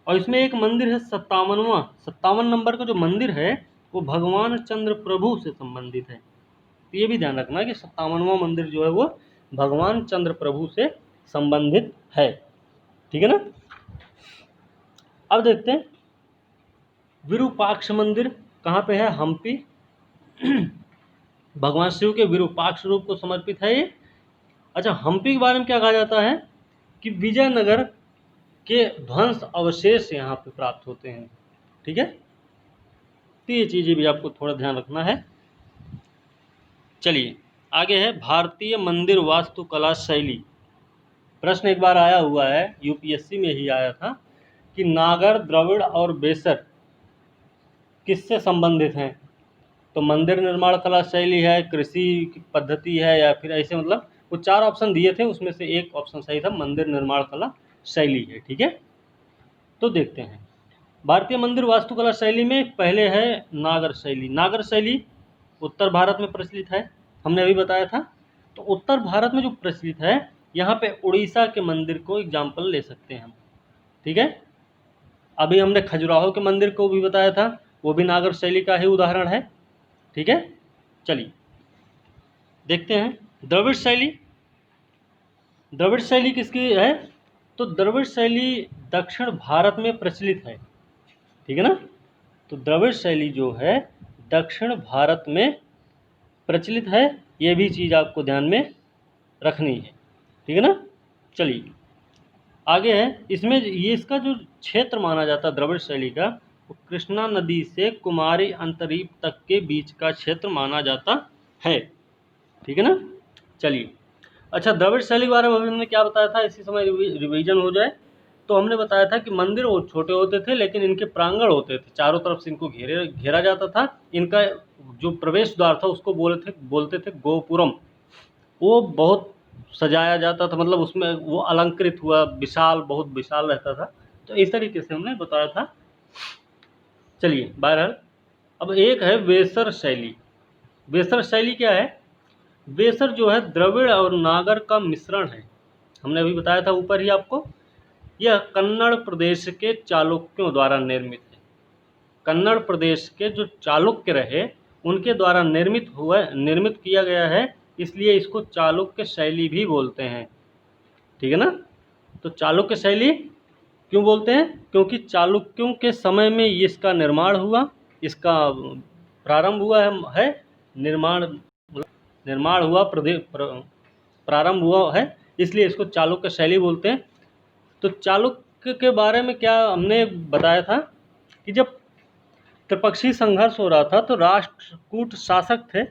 और इसमें एक मंदिर है 57 नंबर का जो मंदिर है वो भगवान चंद्र प्रभु से संबंधित है। तो ये भी ध्यान रखना कि 57वां मंदिर जो है वो भगवान चंद्र प्रभु से संबंधित है, ठीक है ना। अब देखते हैं विरूपाक्ष मंदिर कहाँ पे है, हम्पी। भगवान शिव के विरूपाक्ष रूप को समर्पित है ये। अच्छा, हम्पी के बारे में क्या कहा जाता है कि विजयनगर के ध्वंस अवशेष यहाँ पे प्राप्त होते हैं, ठीक है। तो ये चीज़ें भी आपको थोड़ा ध्यान रखना है। चलिए आगे है भारतीय मंदिर वास्तुकला शैली। प्रश्न एक बार आया हुआ है, यूपीएससी में ही आया था कि नागर, द्रविड़ और बेसर किससे संबंधित हैं। तो मंदिर निर्माण कला शैली है, कृषि की पद्धति है, या फिर ऐसे, मतलब वो 4 ऑप्शन दिए थे, उसमें से एक ऑप्शन सही था, मंदिर निर्माण कला शैली है, ठीक है। तो देखते हैं भारतीय मंदिर वास्तुकला शैली में पहले है नागर शैली। नागर शैली उत्तर भारत में प्रचलित है, हमने अभी बताया था। तो उत्तर भारत में जो प्रचलित है, यहाँ पे उड़ीसा के मंदिर को एग्जाम्पल ले सकते हैं हम। ठीक है, अभी हमने खजुराहो के मंदिर को भी बताया था, वो भी नागर शैली का ही उदाहरण है। ठीक है, चलिए देखते हैं द्रविड़ शैली। द्रविड़ शैली किसकी है? तो द्रविड़ शैली दक्षिण भारत में प्रचलित है। ठीक है ना, तो द्रविड़ शैली जो है दक्षिण भारत में प्रचलित है, ये भी चीज़ आपको ध्यान में रखनी है। ठीक है ना, चलिए आगे है। इसमें ये इसका जो क्षेत्र माना जाता है द्रविड़ शैली का, वो कृष्णा नदी से कुमारी अंतरीप तक के बीच का क्षेत्र माना जाता है। ठीक है ना, चलिए अच्छा, द्रविड़ शैली के बारे में हमने क्या बताया था, इसी समय रिवीजन हो जाए तो हमने बताया था कि मंदिर वो छोटे होते थे, लेकिन इनके प्रांगण होते थे, चारों तरफ से इनको घेरा जाता था। इनका जो प्रवेश द्वार था उसको बोलते थे गोपुरम। वो बहुत सजाया जाता था, मतलब उसमें वो अलंकृत हुआ, विशाल, बहुत विशाल रहता था। तो इस तरीके से हमने बताया था। चलिए बहरहाल, अब एक है वेसर शैली। वेसर शैली क्या है? वेसर जो है द्रविड़ और नागर का मिश्रण है। हमने अभी बताया था ऊपर ही आपको। यह कन्नड़ प्रदेश के चालुक्यों द्वारा निर्मित है। कन्नड़ प्रदेश के जो चालुक्य रहे उनके द्वारा निर्मित किया गया है, इसलिए इसको चालुक्य शैली भी बोलते हैं। ठीक है ना, तो चालुक्य शैली क्यों बोलते हैं? क्योंकि चालुक्यों के समय में इसका निर्माण हुआ, इसका प्रारंभ हुआ है निर्माण हुआ, प्रारंभ हुआ है, इसलिए इसको चालुक्य शैली बोलते हैं। तो चालुक्य के बारे में क्या हमने बताया था कि जब त्रिपक्षीय संघर्ष हो रहा था तो राष्ट्रकूट शासक थे,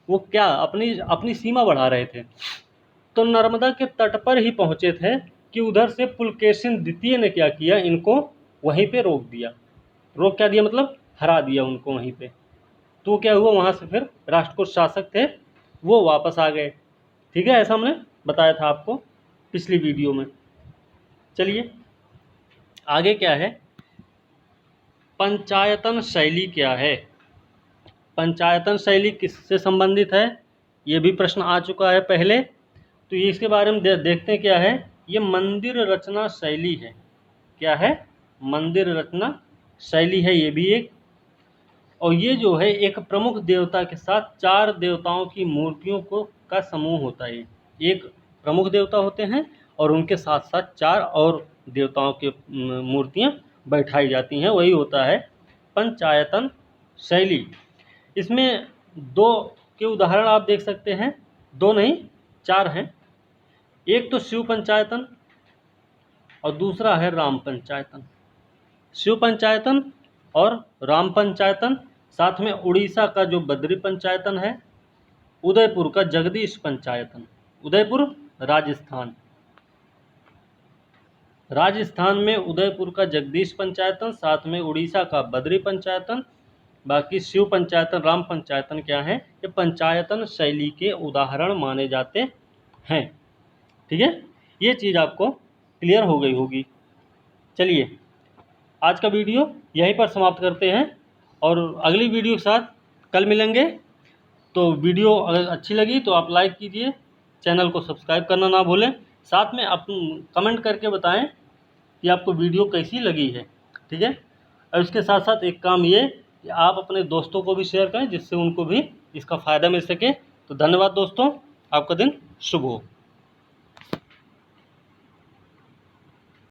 वो क्या अपनी सीमा बढ़ा रहे थे। तो नर्मदा के तट पर ही पहुंचे थे कि उधर से पुलकेशिन द्वितीय ने क्या किया, इनको वहीं पे रोक दिया। रोक क्या दिया, मतलब हरा दिया उनको वहीं पे। तो क्या हुआ, वहाँ से फिर राष्ट्रकूट शासक थे वो वापस आ गए। ठीक है, ऐसा हमने बताया था आपको पिछली वीडियो में। चलिए आगे क्या है, पंचायतन शैली क्या है? पंचायतन शैली किससे संबंधित है, ये भी प्रश्न आ चुका है पहले। तो ये इसके बारे में देखते हैं क्या है। ये मंदिर रचना शैली है। क्या है? मंदिर रचना शैली है ये भी एक। और ये जो है एक प्रमुख देवता के साथ 4 देवताओं की मूर्तियों का समूह होता है। एक प्रमुख देवता होते हैं और उनके साथ साथ 4 और देवताओं की मूर्तियाँ बैठाई जाती हैं, वही होता है पंचायतन शैली। इसमें 2 के उदाहरण आप देख सकते हैं, 2 नहीं 4 हैं। एक तो शिव पंचायतन और दूसरा है राम पंचायतन। शिव पंचायतन और राम पंचायतन, साथ में उड़ीसा का जो बद्री पंचायतन है, उदयपुर का जगदीश पंचायतन, उदयपुर राजस्थान में उदयपुर का जगदीश पंचायतन, साथ में उड़ीसा का बद्री पंचायतन। बाकी शिव पंचायतन, राम पंचायतन क्या है, ये पंचायतन शैली के उदाहरण माने जाते हैं। ठीक है, ये चीज़ आपको क्लियर हो गई होगी। चलिए आज का वीडियो यहीं पर समाप्त करते हैं और अगली वीडियो के साथ कल मिलेंगे। तो वीडियो अगर अच्छी लगी तो आप लाइक कीजिए, चैनल को सब्सक्राइब करना ना भूलें, साथ में आप कमेंट करके बताएं कि आपको वीडियो कैसी लगी है। ठीक है, और इसके साथ साथ एक काम ये कि आप अपने दोस्तों को भी शेयर करें, जिससे उनको भी इसका फ़ायदा मिल सके। तो धन्यवाद दोस्तों, आपका दिन शुभ हो।